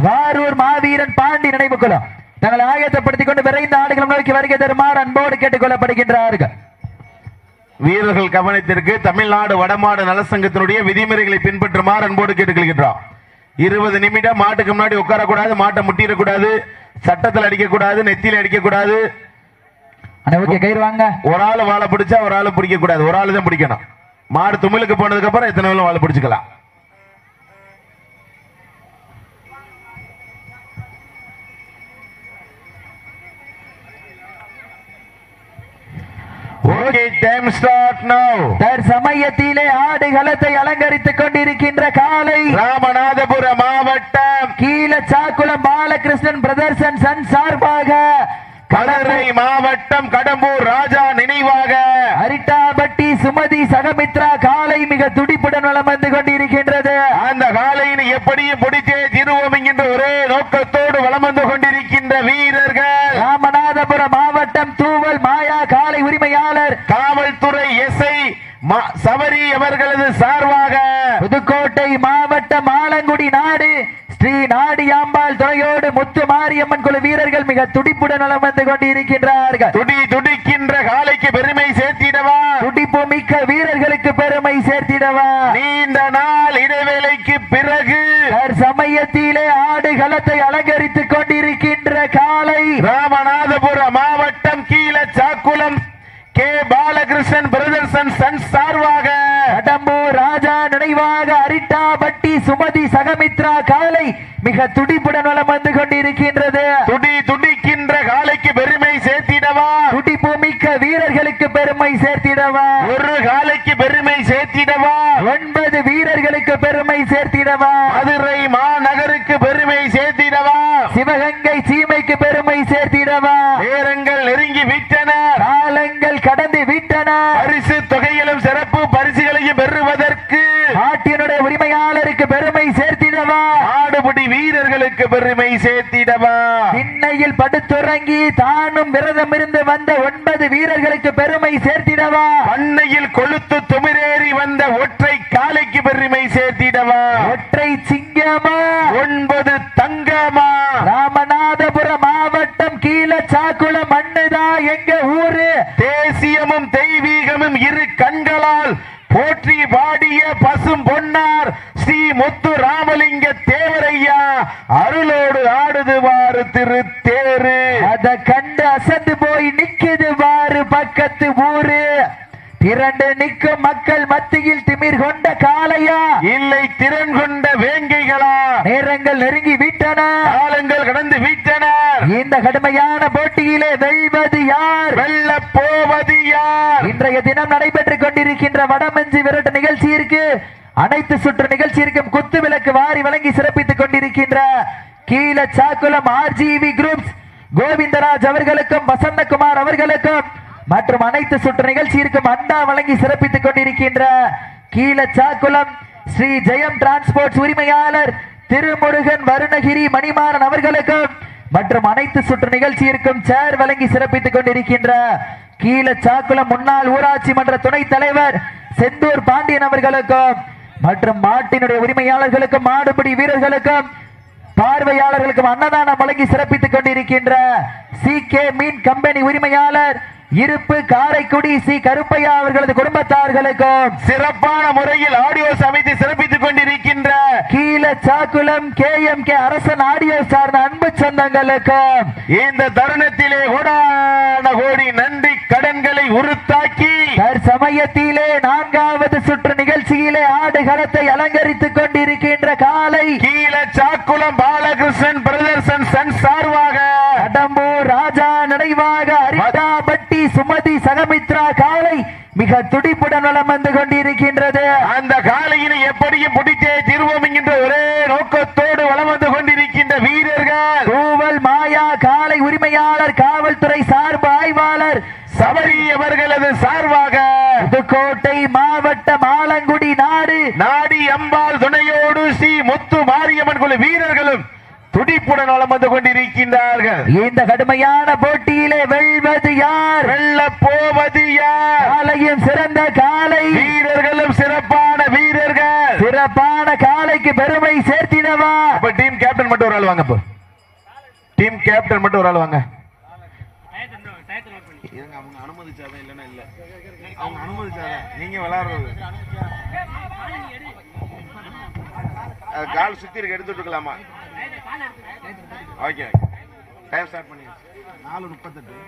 வாரூர் மாவீரன் பாண்டி நினைவு குலம் தங்களை ஆயத்தப்படுத்திக் கொண்டு விரைந்த ஆடுகளும் நோக்கி வருகை தருமாறு அன்போடு கேட்டுக் கொள்ளப்படுகின்றார்கள். வீரர்கள் கவனத்திற்கு தமிழ்நாடு வடமாடு நலசங்கத்தினுடைய விதிமுறைகளை பின்பற்றுமாறு அன்போடு கேட்டுக்கொள்கின்றோம். 20 நிமிடம் மாட்டுக்கு முன்னாடி உட்காரக்கூடாது, மாட்டை முட்டிடக்கூடாது, சட்டத்தில் அடிக்கக்கூடாது, நெத்தியில் அடிக்கக்கூடாது. ஒரு ஆள் வாழை பிடிச்சா ஒரு ஆள் பிடிக்க கூடாது, ஒரு ஆள் தான் பிடிக்கணும். மாடு துமிழுக்கு போனதுக்கு அப்புறம் எத்தனை வேலை வாழை பிடிச்சுக்கலாம். சமயத்திலே ஆடுகளத்தை அலங்கரித்துக் கொண்டிருக்கின்ற காலை ராமநாதபுரம் மாவட்டம் Keezhachakkulam Balakrishnan brothers and sons சார்பாக, மதுரை மாவட்டம் கடம்பூர் ராஜா நினைவாக அரிட்டாபட்டி சுமதி சகமித்ரா காலை மிக துடிப்புடன் வலம் வந்து கொண்டிருக்கின்றது. அந்த காலையின் எப்படியும் பிடித்தே திருவோம் என்கின்ற ஒரே நோக்கத்தோடு வலம் வந்து கொண்டிருக்கின்ற வீரர்கள் ராமநாதபுரம் மாவட்டம் தூவல் மாயா காலை உரிமையாளர் காவல்துறை எஸ்ஐ சபரி அவர்களது சார்பாக, புதுக்கோட்டை மாவட்டம் ஆலங்குடி நாடு ஸ்ரீ நாடியாம்பாள் துறையோடு முத்து மாரியம்மன் குழு வீரர்கள் மிக துடிப்புடன் வலம் வந்து கொண்டிருக்கின்றார்கள். துடிக்கின்ற காலைக்கு பெருமை சேர்த்திடவா, துடிப்பு மிக்க வீரர்களுக்கு பெருமை சேர்த்திடவா. நீண்ட நாள் இடைவேளைக்கு பிறகு சமயத்திலே ஆடுகளத்தை அலங்கரித்துக் கொண்டிருக்கின்ற காலை ராமநாதபுரம் மாவட்டம் Keezhachakkulam K Balakrishnan brothers and sons சார்பாக, கடம்பூர் ராஜா நினைவாக அரிட்டாபட்டி சுமதி சகமித்ரா காலை மிக துடிப்புடன் வலம் வந்து கொண்டிருக்கின்றது. துடிக்கின்ற காலைக்கு பெருமை சேர்த்திடவா, துடிப்பு மிக்க வீரர்களுக்கு பெருமை சேர்த்திடவா. ஒரு காலைக்கு பெருமை சேர்த்திடவா, 9 வீரர்களுக்கு பெருமை சேர்த்திடவா. மதுரை மாநகருக்கு பெருமை சேர்த்திடவா, சிவகங்கை சீமைக்கு பெருமை சேர்த்திடவா. நேரங்கள் நெருங்கி விட்டன, காலங்கள் கடந்து விட்டன. பரிசு தொகையிலும் சிறப்பு பரிசுகளையும் பெறுவதற்கு நாட்டினுடைய உரிமையாளருக்கு பெருமை சேர்த்திடவா. ஆடுபடி வீரர்களுக்கு பெருமை சேர்த்திடவா. திண்ணையில் படுத்துறங்கி தானும் விரதம் இருந்து வந்த 9 வீரர்களுக்கு பெருமை சேர்த்திடவா. பண்ணையில் கொளுத்து துமிரேறி வந்த ஒற்றை காலைக்கு பெருமை சேர்த்திடவா. ஒற்றை சிங்கமா 9 தங்கமா. ராமநாதபுரம் மாவட்டம் கீழச்சாக்குளம் மண்ணுதா எங்க ஊரு. தேசியமும் தெய்வீகமும் இரு கண்களால் போற்றி பாடிய பசும் பொன்னார் ஸ்ரீ முத்து ராமலிங்க தேவரையா அருளோடு ஆடுதுவாறு திரு தேரு. அத கண்டு அசந்து போய் நிக்குது வாரு பக்கத்து ஊரு. திரண்டு நிற்கும் மக்கள் மத்தியில் திமிர் கொண்ட காளையா, இல்லை திறன் கொண்ட வேங்கைகளா. நேரங்கள் நெருங்கி விட்டன, காலங்கள் கடந்து விட்டன. இந்த கடுமையான போட்டியிலே வெல்வது யார், வெல்ல போவது யார்? இன்றைய தினம் நடைபெற்றுக் கொண்டிருக்கின்ற வடமஞ்சி விரட்டு நிகழ்ச்சியிற்கு அனைத்து சுற்று நிகழ்ச்சியிற்கும் குத்து விளக்கு வாரி வழங்கி சிறப்பித்துக் கொண்டிருக்கின்ற கீழச்சாக்குளம் ஆர்ஜிவி குரூப்ஸ் கோவிந்தராஜ் அவர்களுக்கும் வசந்தகுமார் அவர்களுக்கும் மற்றும் அனைத்து சுற்று நிகழ்ச்சியிற்கும் அண்டா வழங்கி சிறப்பித்துக் கொண்டிருக்கின்ற கீழச்சாக்குளம் ஸ்ரீ ஜெயம் டிரான்ஸ்போர்ட்ஸ் உரிமையாளர் திருமுருகன் வருணகிரி மணிமாறன் அவர்களுக்கும் மற்றும் அனைத்து சுற்று நிகழ்ச்சியிற்கும் சேர் வழங்கி சிறப்பித்துக் கொண்டிருக்கின்ற கீழச்சாக்குளம் முன்னாள் ஊராட்சி மன்ற துணைத் தலைவர் செந்தூர் பாண்டியன் அவர்களுக்கும் மற்றும் மாட்டினுடைய உரிமையாளர்களுக்கும் மாடுபிடி வீரர்களுக்கும் பார்வையாளர்களுக்கும் அன்னதானம் வழங்கி சிறப்பித்துக் கொண்டிருக்கின்ற CK மீன் கம்பெனி உரிமையாளர் இருப்பு காரைக்குடி சி கருப்பையா அவர்களது குடும்பத்தார்களுக்கும் சிறப்பான முறையில் ஆடியோ அமைத்து சிறப்பித்துக் கொண்டிருக்கின்ற கீழச்சாக்குளம் KMK அரசன் ஆடியோ சார்ந்த அன்பு சொந்தங்களுக்கும் இந்த தருணத்திலே கோடி நன்றி கடன்களை உருத்தாக்கி சமயத்திலே 4வது சுற்று நிகழ்ச்சியிலே ஆடுகளத்தை அலங்கரித்துக் கொண்டிருக்கின்ற காலை Keezhachakkulam Balakrishnan brothers and sons சார்பாக, கடம்பூர் ராஜா நினைவாக அரிட்டாபட்டி சுமதி சகமித்ரா காலை மிக துடிப்புடன் வலம் வந்து கொண்டிருக்கின்றது. அந்த காலையினை எப்படியும் பிடித்தே திருவோம் என்கின்ற ஒரே நோக்கத்தோடு வலம் வந்து கொண்டிருக்கின்ற வீரர்கள் தூவல் மாயா காலை உரிமையாளர் காவல்துறை சார்பு ஆய்வாளர் சபரி அவர்களது சார்பாக, புதுக்கோட்டை மாவட்டம் ஆலங்குடி நாடு நாடி அம்பாள் துணையோடு ஸ்ரீ முத்து மாரியம்மன் குழு வீரர்களும் துடிப்புடன் வலம் வந்து கொண்டிருக்கின்றார்கள். இந்த கடுமையான போட்டியிலே வெல்வது யார், வெல்ல போவது யார்? காலையும் சிறந்த காலை, வீரர்களும் சிறப்பான வீரர்கள், சிறப்பான காலைக்கு பெருமை சேர்த்தினவா. அப்ப டீம் கேப்டன் மட்டும் ஒரு ஆள் வாங்க. டீம் கேப்டன் மட்டும் ஒரு ஆள் வாங்க. அவங்க அனுமதிச்சாதான் இல்லன்னா இல்ல. அவங்க அனுமதிச்சாதான் நீங்க விளையாடுறது. கால் சுத்தி இருக்க எடுத்துட்டு இருக்கலாமா? ஓகே டைம் ஸ்டார்ட் பண்ணி 4:38.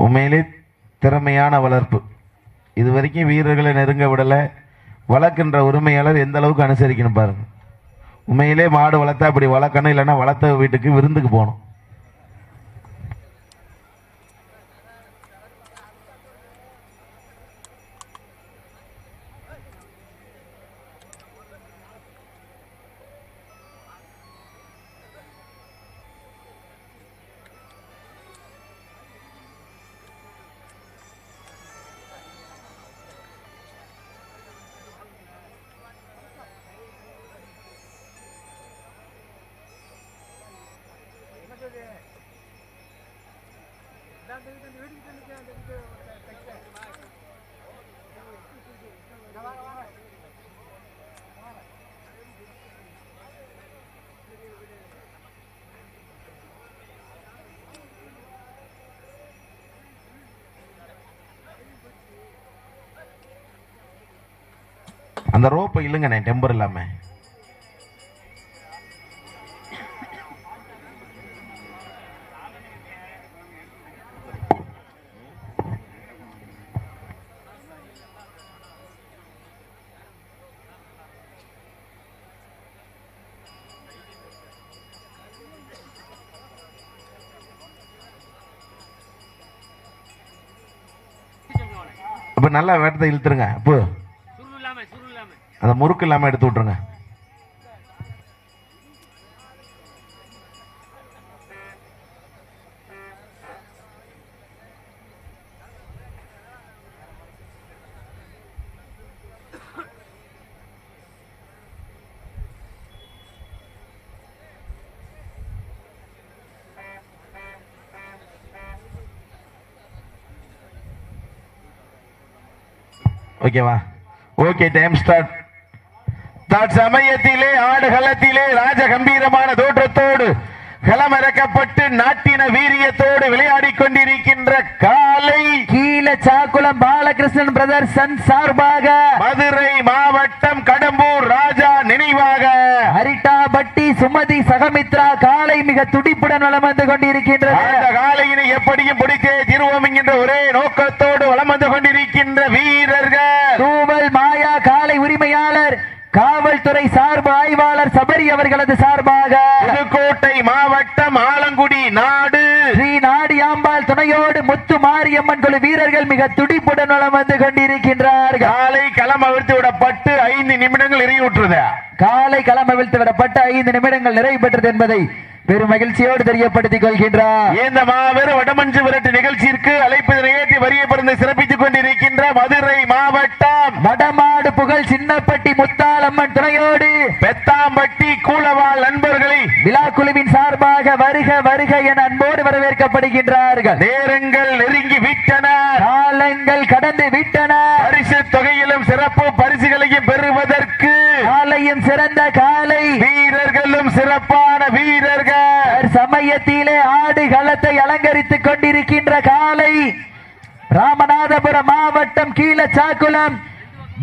உண்மையிலே திறமையான வளர்ப்பு. இதுவரைக்கும் வீரர்களை நெருங்க விடலை. வளர்க்கின்ற உரிமையாளர் எந்த அளவுக்கு அனுசரிக்கணும் பாருங்க. உண்மையிலே மாடு வளர்த்தா அப்படி வளர்க்கணும், இல்லைன்னா வளர்த்த வீட்டுக்கு விருந்துக்கு போகணும். அந்த ரோப்பை இல்லைங்கண்ணே, டெம்பர் இல்லாம. அப்ப நல்லா வேட்டத்தை இழுத்துருங்க. அப்போ அந்த முறுக்கு இல்லாம எடுத்து விட்டுருங்க. ஓகேவா? Okay, time start. தற்சமயத்திலே ஆடுகளத்திலே ராஜ கம்பீரமான தோற்றத்தோடு களமிறக்கப்பட்டு நாட்டின வீரியத்தோடு விளையாடி கொண்டிருக்கின்ற காலை கீழச்சாக்குளம் பாலகிருஷ்ணன் பிரதர்சன் சார்பாக மதுரை மாவட்டம் கடம்பூர் ராஜா நினைவாக அரிட்டாபட்டி சுமதி சகமித்ரா காலை மிக துடிப்புடன் வலம் வந்து கொண்டிருக்கின்றது. அந்த காலையினை எப்படியும் பிடித்தே திருவோம் என்கின்ற ஒரே நோக்கத்தோடு வலம் வந்து கொண்டிருக்கின்ற வீரர்கள் தூவல் மாயா காலை உரிமையாளர் காவல்துறை சார்பு ஆய்வாளர் சபரி அவர்களது சார்பாக புதுக்கோட்டை மாவட்டம் ஆலங்குடி நாடு ஸ்ரீ நாடியாம்பாள் துணையோடு முத்து மாரியம்மன் குழு வீரர்கள் மிக துடிப்புடன் வலம் வந்து கொண்டிருக்கின்றார்கள். காலை களம் அவிழ்த்து விடப்பட்டு 5 நிமிடங்கள் எரியூற்றுது. காலை களம் அவிழ்த்து விடப்பட்ட 5 நிமிடங்கள் நிறைவு பெற்றது என்பதை பெரும் மகிழ்ச்சியோடு தெரியப்படுத்திக் கொள்கின்றார். இந்த மாபெரும் வடமஞ்சு விரட்டு நிகழ்ச்சிக்கு அழைப்பதனை ஏற்றி வரிய பிறந்து சிறப்பித்துக் கொண்டிருக்கின்ற மதுரை மாவட்டம் வடமாடு புகழ் சின்னப்பட்டி முத்தாலம்மன் துணையோடு பெத்தாம்பட்டி கூலவாள் நண்பர்களை விழா குழுவின் சார்பாக வருக வருக என அன்போடு வரவேற்கப்படுகின்றார்கள். நேரங்கள் நெருங்கி விட்டன, காலங்கள் கடந்து விட்டன. பரிசு தொகையிலும் சிறப்பு பரிசுகளையும் பெறுவதற்கு காலையும் சிறந்த காலை வீரர்களும் சிறப்பான வீரர்கள் சமயத்திலே ஆடு களத்தை அலங்கரித்துக் கொண்டிருக்கின்ற காலை ராமநாதபுரம் மாவட்டம் கீழச்சாக்குளம்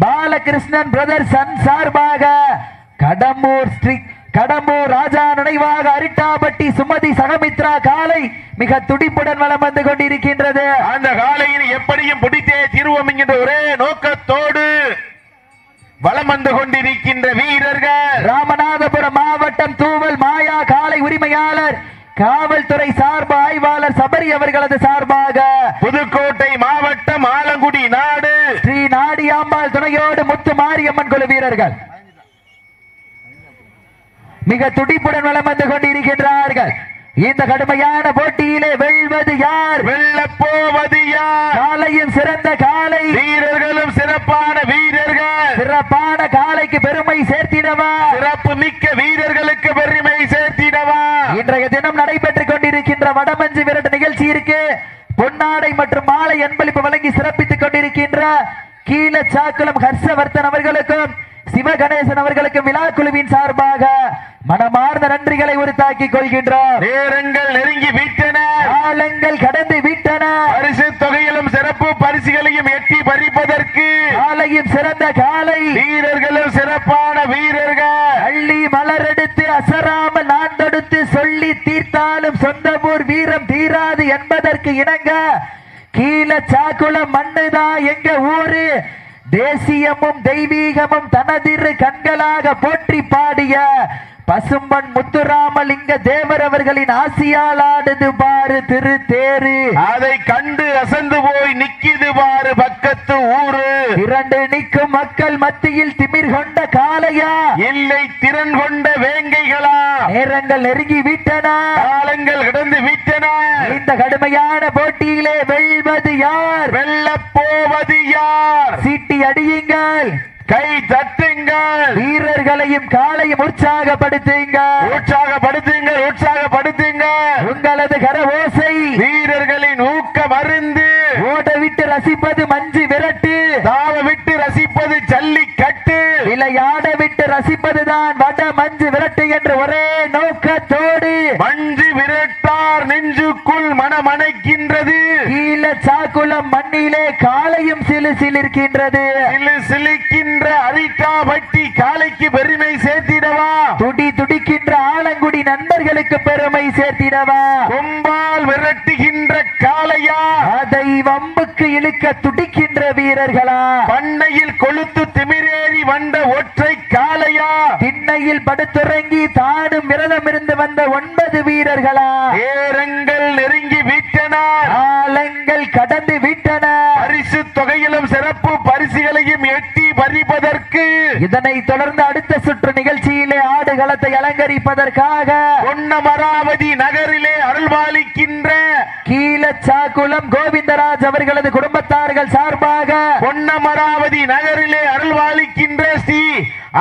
பாலகிருஷ்ணன் பிரதர்ஸ் சார்பாக கடம்பூர் ராஜா நினைவாக அரிட்டாபட்டி சுமதி சகமித்ரா காலை மிக துடிப்புடன் வலம் வந்து கொண்டிருக்கின்றது. அந்த காலையில் எப்படியும் பிடித்தே தீர்வோம் என்கின்ற ஒரே நோக்கத்தோடு வலம் வந்து கொண்டிருக்கின்ற வீரர்கள் ராமநாதபுரம் மாவட்டம் தூவல் மாயா காலை உரிமையாளர் காவல்துறை சார்பு ஆய்வாளர் சபரி அவர்களது சார்பாக புதுக்கோட்டை மாவட்டம் ஆலங்குடி நாடு ஸ்ரீ நாடியாம்பாள் துணையோடு முத்து மாரியம்மன் குழு வீரர்கள் மிக துடிப்புடன் வலம் வந்து கொண்டிருக்கின்றார்கள். இந்த கடுமையான போட்டியிலே வெல்வது யார், வெல்லப் போவது யார்? காலையும் சிறந்த காலை வீரர்களும் சிறப்பான வீரர்கள் சிறப்பான காலைக்கு பெருமை சேர்த்திடவா, சிறப்பு மிக்க வீரர்களுக்கு பெருமை சேர்த்திடவா இன்றைய தினம் நடைபெற்றுக் கொண்டிருக்கின்ற வடமஞ்சு விரட்டு நிகழ்ச்சியிற்கு பொன்னாடை மற்றும் மாலை அன்பளிப்பு வழங்கி சிறப்பித்துக் கொண்டிருக்கின்ற கீழச்சாக்குளம் ஹர்ஷவர்தன் அவர்களுக்கும் சிவகணேசன் அவர்களுக்கும் விழா குழுவின் சார்பாக மனமார்ந்த நன்றிகளை உரித்தாக்கிக் கொள்கின்றோம். நேரங்கள் நெருங்கி விட்டன, காலங்கள் கடந்து விட்டன. பரிசு தொகையிலும் சிறப்பு பரிசுகளையும் எட்டி பறிப்பதற்கு காலையும் சிறந்த காலை வீரர்களும் சிறப்பான வீரர்கள் அள்ளி மலரெடுத்து அசராமல் நான் தொடுத்து சொல்லி தீர்த்தாலும் சொந்தபூர் வீரம் தீராது என்பதற்கு இணங்க கீழச்சாக்குளம் மண்ணுதான் எங்க ஊரு, தேசியமும் தெய்வீகமும் தனதிரு கண்களாக போற்றி பாடிய பசும்பன் முத்துராமலிங்க தேவர் அவர்களின் ஆசியால் ஆடுது பாரு திரு தேரு, அதை கண்டு அசந்து போய் நிக்கிது பாரு பக்கத்து ஊரு. இரண்டு நிற்கும் மக்கள் மத்தியில் திமிர் கொண்ட காளையா, இல்லை திறன் கொண்ட வேங்கைகளா? நேரங்கள் நெருங்கி விட்டன, காலங்கள் கடந்து விட்டன. இந்த கடுமையான போட்டியிலே வெல்வது யார், வெல்லப் போவது யார்? சீட்டி அடியுங்கள், கை தட்டுங்கள், வீரர்களையும் காலையும் உற்சாகப்படுத்துங்கள், உற்சாகப்படுத்துங்கள், உற்சாகப்படுத்துங்கள். உங்களது கரவோசை வீரர்களின் ஊக்க மருந்து, ஓட விட்டு ரசிப்பது மஞ்சு விரட்டு, தாவ விட்டு ரசிப்பது ஜல்லிக்கட்டு, விளையாட விட்டு ரசிப்பதுதான் வட மஞ்சு விரட்டு என்று ஒரே நோக்கத்தோடு மஞ்சு விரட்டார் நெஞ்சுக்குள் மனமணைக்கின்றது. கீழச்சாக்குளம் மண்ணிலே காலையும் சிலு சிலிர்க்கின்றது. சிலு சிலிக்கின்ற அரிட்டாபட்டி காலைக்கு பெருமை சேர்த்திடவா, துடி துடிக்கின்ற ஆலங்குடி நண்பர்களுக்கு பெருமை சேர்த்திடவா, கொம்பால் விரட்டுகின்ற காளையா, அதை வம்புக்கு இழுக்க துடிக்கின்ற வீரர்களா, பண்ணையில் கொளுத்து திமிரேறி வந்த ஒற்றை காளையா, திண்ணையில் படுத்துறங்கி தானும் விரதம் இருந்து வந்த 9 வீரர்களா, நேரங்கள் நெருங்கி விட்டன, காலங்கள் கடந்து விட்டன. பரிசு தொகையிலும் சிறப்பு பரிசுகளையும் எட்டி பறிப்பதற்கு இதனை தொடர்ந்து அடுத்த சுற்று நிகழ்ச்சியிலே ஆடுகளத்தை அலங்கரிப்பதற்காக பொன்னமராவதி நகரிலே அருள்பாலிக்கின்ற கீழச்சாக்குளம் கோவிந்தராஜ் அவர்களது குடும்பத்தார்கள் சார்பாக பொன்னமராவதி நகரிலே அருள்பாலிக்கின்ற ஸ்ரீ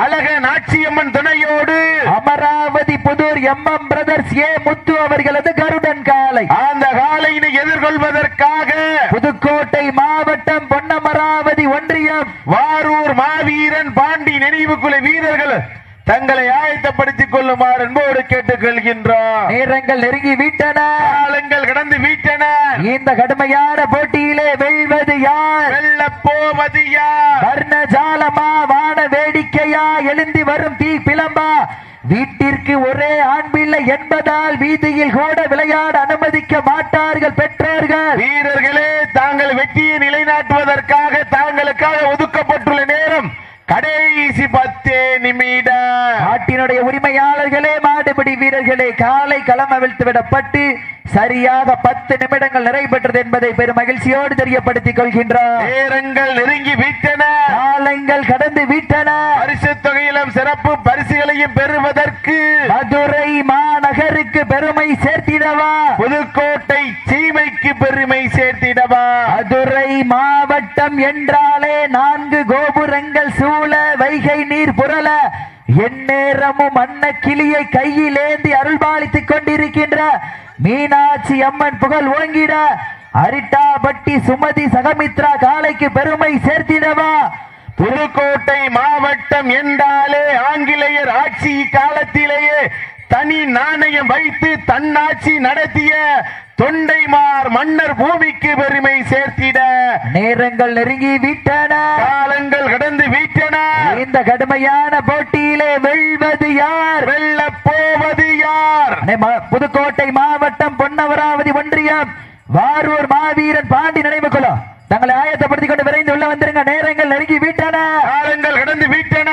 அழக நாச்சியம்மன் துணையோடு Amaravathi Pudur MM brothers A Muthu அவர்களது கருடன் காலை, அந்த காலையினை எதிர்கொள்வதற்காக புதுக்கோட்டை மாவட்டம் பொன்னமராவதி ஒன்றியம் வாரூர் மாவீரன் பாண்டி நினைவு குழு வீரர்கள் தங்களை ஆயத்தப்படுத்திக் கொள்ளுமாறு என்போடு கேட்டுக் கொள்கின்றோம். நேரங்கள் நெருங்கி விட்டன, காலங்கள் கடந்து விட்டன. இந்த கடுமையான போட்டியிலே வெல்வது யார்? வெல்லப் போவது யார்? வர்ணஜாலமா, வான வேடிக்கையா, எழுந்தி வரும் தீ பிளம்பா? வீட்டிற்கு ஒரே ஆண் பிள்ளை என்பதால் வீதியில் கூட விளையாட அனுமதிக்க மாட்டார்கள் பெற்றோர்கள். வீரர்களே, தாங்கள் வெற்றியை நிலைநாட்டுவதற்காக தாங்களுக்காக ஒதுக்கப்பட்டுள்ள நேரம் கடைசி 10 நிமிடம். நாட்டினுடைய உரிமையாளர்களே, மாடுபிடி வீரர்களே, காலை களம் அவிழ்த்து விடப்பட்டு சரியாக 10 நிமிடங்கள் நிறைவேற்றது என்பதை பெரும் மகிழ்ச்சியோடு தெரியப்படுத்திக் கொள்கின்றோம். நேரங்கள் நெருங்கி விட்டன, காலங்கள் கடந்து விட்டன. பரிசு தொகையிலும் சிறப்பு பரிசுகளையும் பெறுவதற்கு மதுரை மாநகருக்கு பெருமை சேர்த்திடவா, புதுக்கோட்டை சீமைக்கு பெருமை சேர்த்திடவா? மதுரை மாவட்டம் என்றாலே 4 கோபுரங்கள் சூழ வைகை நீர் புரள எந்நேரமும் அன்ன கிளியை கையிலேந்தி அருள்பாலித்துக் கொண்டிருக்கின்ற மீனாட்சி அம்மன் புகழ் ஓங்கிட அரிட்டாபட்டி சுமதி சகமித்ரா காலைக்கு பெருமை சேர்த்திடவா? புதுக்கோட்டை மாவட்டம் என்றாலே ஆங்கிலேயர் ஆட்சி காலத்திலேயே தனி நாணயம் வைத்து தன்னாட்சி நடத்திய தொண்டைமார் மன்னர் பூமிக்கு பெருமை சேர்த்திட நேரங்கள் நெருங்கி விட்டன, காலங்கள் கடந்து விட்டன. இந்த கடுமையான போட்டியிலே வெல்வது யார்? வெல்லப் போவது யார்? புதுக்கோட்டை மாவட்டம் பொன்னமராவதி ஒன்றியம் வாரூர் மாவீரன் பாண்டி நினைவு குழு தங்களை ஆயத்தப்படுத்திக் கொண்டு விரைந்து உள்ள வந்துருங்க. நேரங்கள் நெருங்கி விட்டன, காலங்கள் கடந்து விட்டன.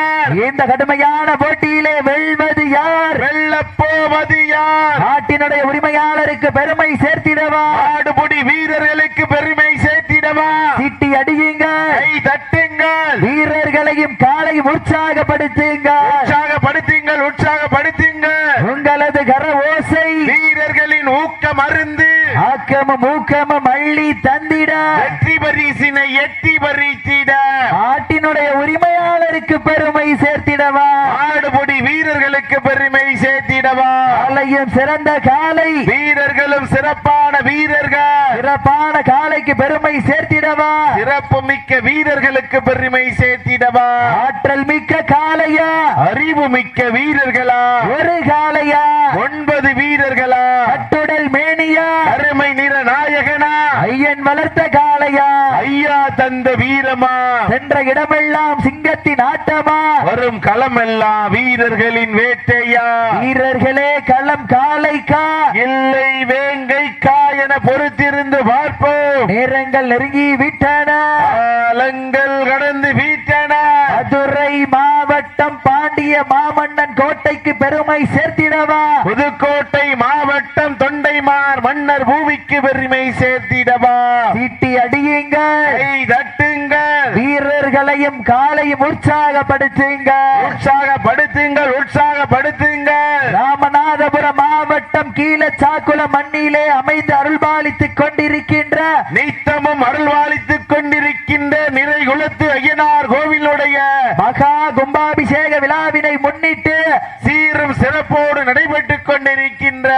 இந்த கடுமையான போட்டியிலே வெல்வது யார்? வெல்லப் போவது யார்? நாட்டினுடைய உரிமையாளருக்கு பெருமை சேர்த்திடவா, ஆடுபுடி வீரர்களுக்கு பெருமை சேர்த்திடவா? சீட்டி அடியுங்கள், கை தட்டுங்கள், வீரர்களையும் காலையும் உற்சாகப்படுத்துங்கள், உற்சாகப்படுத்துங்கள், உற்சாகப்படுத்துங்கள். உங்களது கர ஓசை வீரர்களின் ஊக்கம் அருந்து ஆக்கமும் ஊக்கமும் அள்ளி தந்திட வெற்றி பரிசினை எட்டி பறித்திட நாட்டினுடைய உரிமையாளருக்கு பெருமை சேர்த்திடவா, ஆடுபுடி வீரர்களுக்கு பெருமை சேர்த்திடவா? காலையும் சிறந்த காலை, வீரர்களும் சிறப்பான வீரர்கள், சிறப்பான காலைக்கு பெருமை சேர்த்திடவா, சிறப்பு மிக்க வீரர்களுக்கு பெருமை சேர்த்திடவா? ஆற்றல் மிக்க காலையா, அறிவு மிக்க வீரர்களா? ஒரு காலையா, 9 வீரர்களா? கட்டுடல் மேனியா, அருமை நிற நாயகனா? ஐயன் வளர்த்த காலையா, ஐயா தந்த வீரமா? சென்ற இடமெல்லாம் சிங்கத்தின் ஆட்டமா, வரும் களமெல்லாம் வீரர்களின் வேட்டையா? வீரர்களே களம் காலைக்கா இல்லை வேங்கைக்கா என பொறுத்திருந்து பார்ப்போம். நேரங்கள் நெருங்கி விட்டன, காலங்கள் கடந்து விட்டன. மதுரை மாவட்டம் பாண்டிய மாமன்னன் கோட்டைக்கு பெருமை சேர்த்திடவா, புதுக்கோட்டை மாவட்டம் தொண்டைமார் மன்னர் பூமிக்கு பெருமை சேர்த்திடவா? சீட்டி அடியுங்கள், கை தட்டுங்கள், வீரர்களையும் காலையும் உற்சாகப்படுத்துங்கள், உற்சாகப்படுத்துங்கள், உற்சாகப்படுத்துங்கள். ராமநாதபுரம் மாவட்டம் கீழச்சாக்குளம் மண்ணிலே அமைந்து அருள்பாலித்துக் கொண்டிருக்கின்ற நித்தமும் அருள்வாளித்துக் கொண்டிருக்கின்ற நிறை குலத்து ஐயனார் கோவிலுடைய மகா கும்பாபிஷேக விழாவினை முன்னிட்டு சீரும் சிறப்போடு நடைபெற்றுக் கொண்டிருக்கின்ற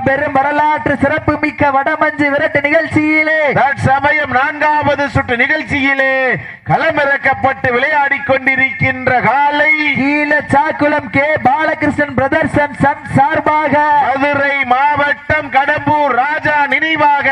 பெரும் வரலாற்று சிறப்பு மிக்க வடமஞ்சு விரட்டு நிகழ்ச்சியிலே தற்சமயம் 4வது சுற்று நிகழ்ச்சியிலே களமிறக்கப்பட்டு விளையாடிக் கொண்டிருக்கின்ற காலை Keezhachakkulam K Balakrishnan brothers and sons சார்பாக மதுரை மாவட்டம் கடம்பூர் ராஜா நினைவாக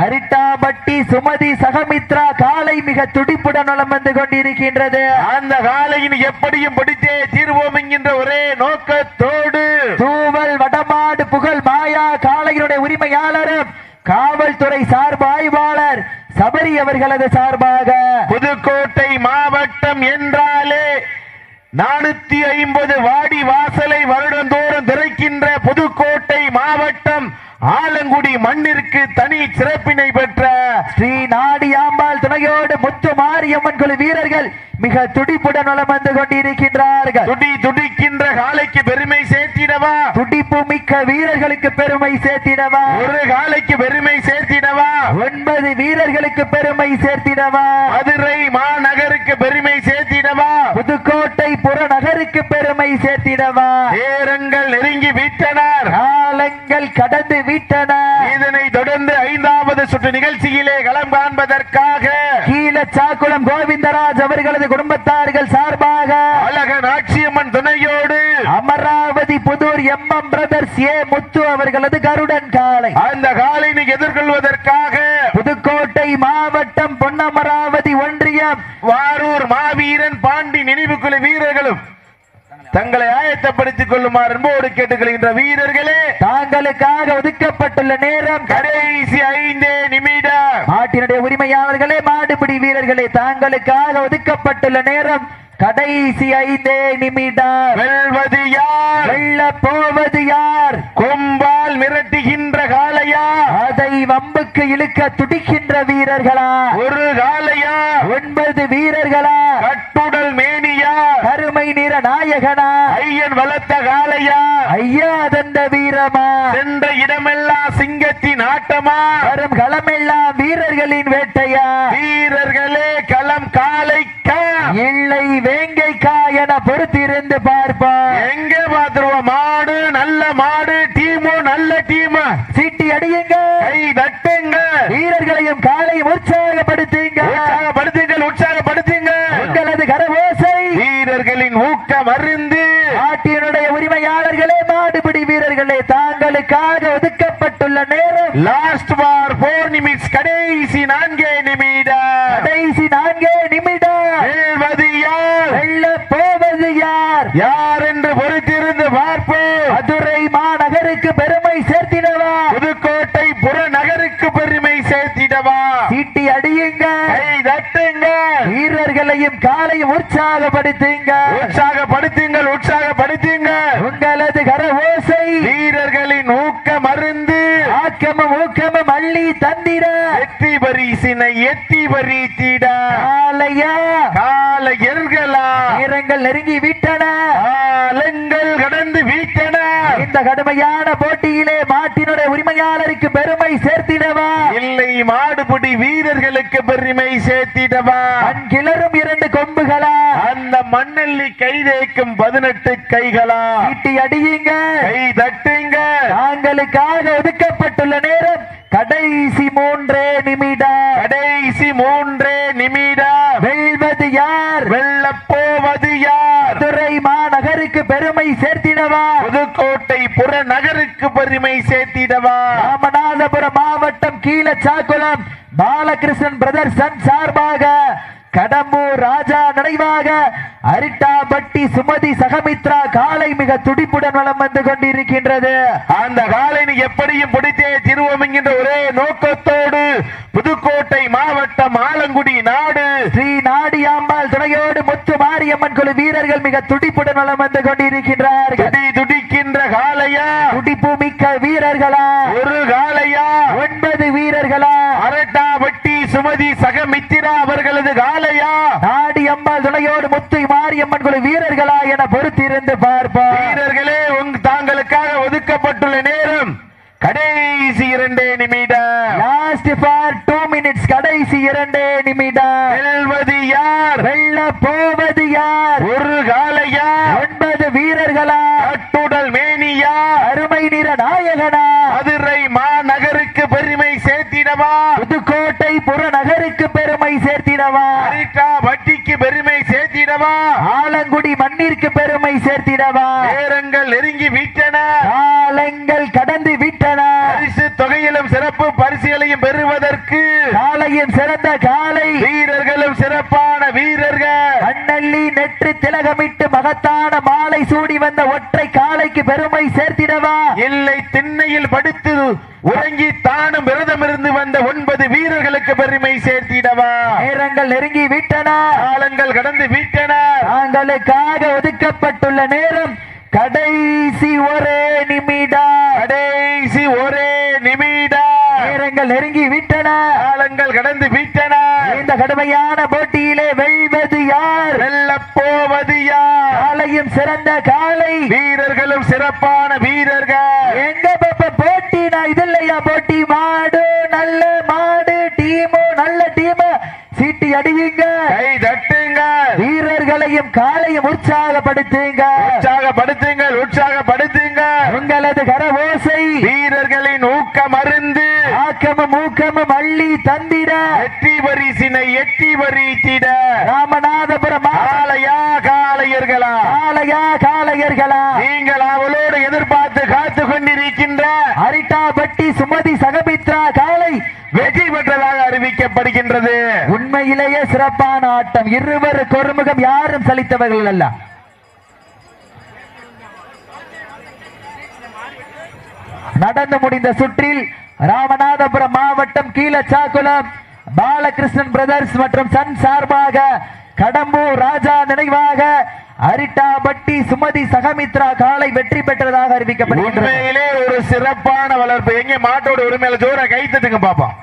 அரிட்டாபட்டி சுமதி சகமித்ரா காலை மிக துடிப்புடன் வலம் வந்து கொண்டிருக்கின்றது. அந்த காலையின் எப்படியும் பிடித்தே தீர்வோம் என்கின்ற ஒரே நோக்கத்தோடு தூவல் வடமாடு புகழ் மாயா காலையினுடைய உரிமையாளரும் காவல்துறை சார்பு ஆய்வாளர் சபரி அவர்களது சார்பாக புதுக்கோட்டை மாவட்டம் என்றாலே 450 வாடி வாசலை வருடந்தோறும் திறக்கின்ற புதுக்கோட்டை மாவட்டம் ஆலங்குடி மண்ணிற்கு தனி சிறப்பினை பெற்ற ஸ்ரீ நாடியாம்பாள் துணையோடு முத்து மாரியம்மன் குழு வீரர்கள் மிக துடிப்புடன் வலம் வந்து கொண்டிருக்கின்றார்கள். துடிக்கின்ற காலைக்கு பெருமை சேர்த்திடவா? துடிப்பு மிக்க வீரர்களுக்கு பெருமை சேர்த்திடவா? ஒரு காலைக்கு பெருமை சேர்த்திடவா? 9 வீரர்களுக்கு பெருமை சேர்த்திடவா? மதுரை மாநகருக்கு பெருமை சேர்த்திடவா? புதுக்கோட்டை புறநகருக்கு பெருமை சேர்த்திடவா? நேரங்கள் நெருங்கி விட்டனர், காலங்கள் கடந்து விட்டன. இதனை தொடர்ந்து 5வது இரண்டாவது சுற்று நிகழ்ச்சியிலே களம் காண்பதற்காக கீழச்சாக்குளம் கோவிந்தராஜ் அவர்களது குடும்பத்தார்கள் சார்பாக அழகன் ஆட்சியம்மன் துணையோடு Amaravathi Pudur M brothers A Muthu அவர்களது கருடன் காளை அந்த காலையை எதிர்கொள்வதற்காக புதுக்கோட்டை மாவட்டம் பொன்னமராவதி ஒன்றியம் வாரூர் மாவீரன் பாண்டி நினைவுக்குழு வீரர்களும் தங்களை ஆயத்தப்படுத்திக் கொள்ளுமாறு அன்போடு கேட்டுக்கொள்கின்ற வீரர்களே, தாங்களுக்காக ஒதுக்கப்பட்டுள்ள நேரம் கடைசி 5 நிமிடம். மாட்டினுடைய உரிமையாளர்களே, மாடுபிடி வீரர்களே, தாங்களுக்காக ஒதுக்கப்பட்டுள்ள நேரம் கடைசி 5 நிமிடம். வெல்வது யார்? வெல்ல போவது யார்? கொம்பால் மிரட்டுகின்ற காளையா, அதை வம்புக்கு இழுக்க துடிக்கின்ற வீரர்களா? ஒரு காளையா, 9 வீரர்களா? கட்டுடல் மேனியா, கருமை நிற நாயகனா? ஐயன் வளர்த்த காளையா, ஐயா தந்த வீரமா? சென்ற இடமெல்லாம் சிங்கத்தின் ஆட்டமா, வரும் களமெல்லாம் வீரர்களின் வேட்டையா? வீரர்களே களம் காளைக்கா இல்லை வேங்கைக்கா என பொறுத்திருந்து பார்ப்போம். எங்க பாத்துருவோம்? மாடு நல்ல மாடு, டீமு நல்ல டீம். சீட்டி அடியுங்க, கை தட்டுங்க, வீரர்களையும் காலையும் உற்சாகப்படுத்துங்க. உற்சாகப்படுத்துங்க. உங்களது கரவோசை வீரர்களின் ஊக்கம் அருந்து நாட்டினுடைய உரிமையாளர்களே, மாடுபிடி வீரர்களே, தாங்களுக்காக ஒதுக்கப்பட்டுள்ள நேரம் லாஸ்ட் பார் 4 நிமிஷம். கடைசி 4 நிமிடம். கடைசி 4 நிமிடம். வெல்வது யார்? வெல்ல போவது யார்? யார் என்று பொறுத்திருந்து பார்ப்போம். மதுரை மாநகருக்கு பெருமை சேர்த்திடவா? புதுக்கோட்டை புறநகருக்கு பெருமை சேர்த்திடவா? சீட்டி அடியுங்க, கை தட்டுங்க, வீரர்களையும் காலையும் உற்சாகப்படுத்துங்க. உற்சாகப்படுத்துங்க. உங்களது கரவோசை வீரர்களின் ஊக்கம் அருந்து ஆக்கமும் ஊக்கமும் அள்ளி தந்திட எட்டி பரிசினை எட்டி பறித்திட காலையா காலையர்களா வீரங்கள் நெருங்கி விட்டன, காலங்கள் கடந்து விட்டன. இந்த கடுமையான போட்டியிலே மாட்டினுடைய உரிமையாளருக்கு பெருமை சேர்த்திடவா? இல்லை மாடுபிடி வீரர்களுக்கு பெருமை சேர்த்திடவா? கிளறும் 2 கொம்புகளா? அந்த மண்ணல்லி கைதேக்கும் 18 கைகளா? சீட்டி அடியுங்க, கை தட்டுங்க. தாங்களுக்காக ஒதுக்கப்பட்டுள்ள நேரம் கடைசி 3 நிமிடம். கடைசி 3 நிமிடம். வெல்வது யார்? வெல்ல போவது யார்? மதுரை மாநகருக்கு பெருமை சேர்த்திடவா? புதுக்கோட்டை புறநகருக்கு பெருமை சேர்த்திடவா? ராமநாதபுரம் மாவட்டம் கீழச்சாக்குளம் பாலகிருஷ்ணன் பிரதர்ஸ் சார்பாக கடம்பூர் ராஜா நினைவாக அரிட்டாபட்டி சுமதி சகமித்ரா காலை மிக துடிப்புடன் வலம் வந்து கொண்டிருக்கின்றது. அந்த காலையை எப்படியும் பிடித்தே திருவோம் என்கின்ற ஒரே நோக்கத்தோடு புதுக்கோட்டை மாவட்டம் ஆலங்குடி நாடு ஸ்ரீ நாடியாம்பாள் துணையோடு முத்து மாரியம்மன் குழு வீரர்கள் மிக துடிப்புடன் வலம் வந்து கொண்டிருக்கின்றார்கள். துடிக்கின்ற காலையா, துடிப்பு மிக்க வீரர்களா? ஒரு காலையா, 9 வீரர்களா? அரட்டாபட்டி சுமதி சகமித்திரா அவர்களது காலையா, நாடியம்மாள் துணையோடு முத்து மாரியம்மன் குழு வீரர்களா என பொறுத்திருந்து பார்ப்போம். வீரர்களே தாங்களுக்காக ஒதுக்கப்பட்டுள்ள நேரம் கடைசி 2 நிமிடம். Last for 2 minutes. கடைசி 2 நிமிடம். வெல்வது யார்? வெல்ல போவது யார்? ஒரு காலையா, 9 வீரர்களா? கட்டுடல் மேனியா, அருமை நிற நாயகனா? மதுரை மாநகருக்கு பெருமை சேர்த்திடவா? புதுக்கோட்டை புறநகருக்கு பெருமை சேர்த்திடவா? வட்டிக்கு பெருமை சேர்த்திடவா? ஆலங்குடி மண்ணிற்கு பெருமை சேர்த்திடவா? நேரங்கள் நெருங்கி விட்டன, காலங்கள் கடந்து விட்டன. பரிசு தொகையிலும் சிறப்பு பரிசுகளையும் பெறுவதற்கு காலையும் சிறந்த காலை, வீரர்களும் சிறப்பான வீரர்கள், அண்ணல்லி நெற்று திலகமிட்டு மகத்தான மாலை சூடி வந்த ஒற்றை காலைக்கு பெருமை சேர்த்திடவா? இல்லை திண்ணையில் படுத்து உறங்கி தானும் விரதம் இருந்து வந்த 9 வீரர்களுக்கு பெருமை சேர்த்திடவா? நேரங்கள் நெருங்கி விட்டன, காலங்கள் கடந்து விட்டன. தாங்களுக்காக ஒதுக்கப்பட்டுள்ள நேரம் கடைசி 1 நிமிடம். கடைசி 1 நிமிடம். நேரங்கள் நெருங்கி விட்டன, காலங்கள் கடந்து விட்டன. இந்த கடுமையான போட்டியிலே வெல்வது யார்? வெல்ல போவது யார்? காலையும் சிறந்த காலை, வீரர்களும் சிறப்பான வீரர்கள். எங்க பாப்ப போட்டி? நான் இது இல்லையா போட்டி? மாடு நல்ல மாடு, டீமு நல்ல டீம். சீட்டி அடியுங்க, கை தட்டு உற்சாகப்படுத்துங்கள் வீரர்களையும் காலையும் உற்சாகப்படுத்துங்கள் உங்களது கரவோசை வீரர்களின் ஊக்கம் அருந்து ஆக்கமும் ஊக்கமும் அள்ளி தந்திட வெற்றி பரிசினை எட்டி வரித்திட ராமநாதபுரம் காளையர்களா நீங்கள் அவளோடு எதிர்பார்த்து காத்து கொண்டிருக்கின்ற அரிட்டாபட்டி சுமதி சகமித்ரா காளை வெற்றி பெற்றதாக அறிவிக்கப்படுகின்றது. உண்மையிலேயே சிறப்பான ஆட்டம். இருவருக்கு ஒருமுகம், யாரும் சலித்தவர்கள் அல்ல. நடந்து முடிந்த சுற்றில் ராமநாதபுரம் மாவட்டம் கீழச்சாக்குளம் பாலகிருஷ்ணன் பிரதர்ஸ் மற்றும் சன் சார்பாக கடம்பூர் ராஜா நினைவாக அரிட்டாபட்டி சுமதி சகமித்ரா காளை வெற்றி பெற்றதாக அறிவிக்கப்படுகிறது. உண்மையிலே ஒரு சிறப்பான வளர்ப்பு. எங்க மாட்டோட உரிமையில ஜோர கைத்தட்டுங்க பாப்போம்.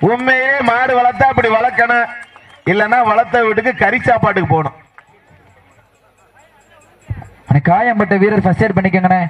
உண்மையிலே மாடு வளர்த்தா அப்படி வளர்க்கணும், இல்லன்னா வளர்த்த வீட்டுக்கு கறி சாப்பாட்டுக்கு போகணும். காயம்பட்ட வீரர் ஃபர்ஸ்ட் எய்ட் பண்ணிக்கங்கண்ணே.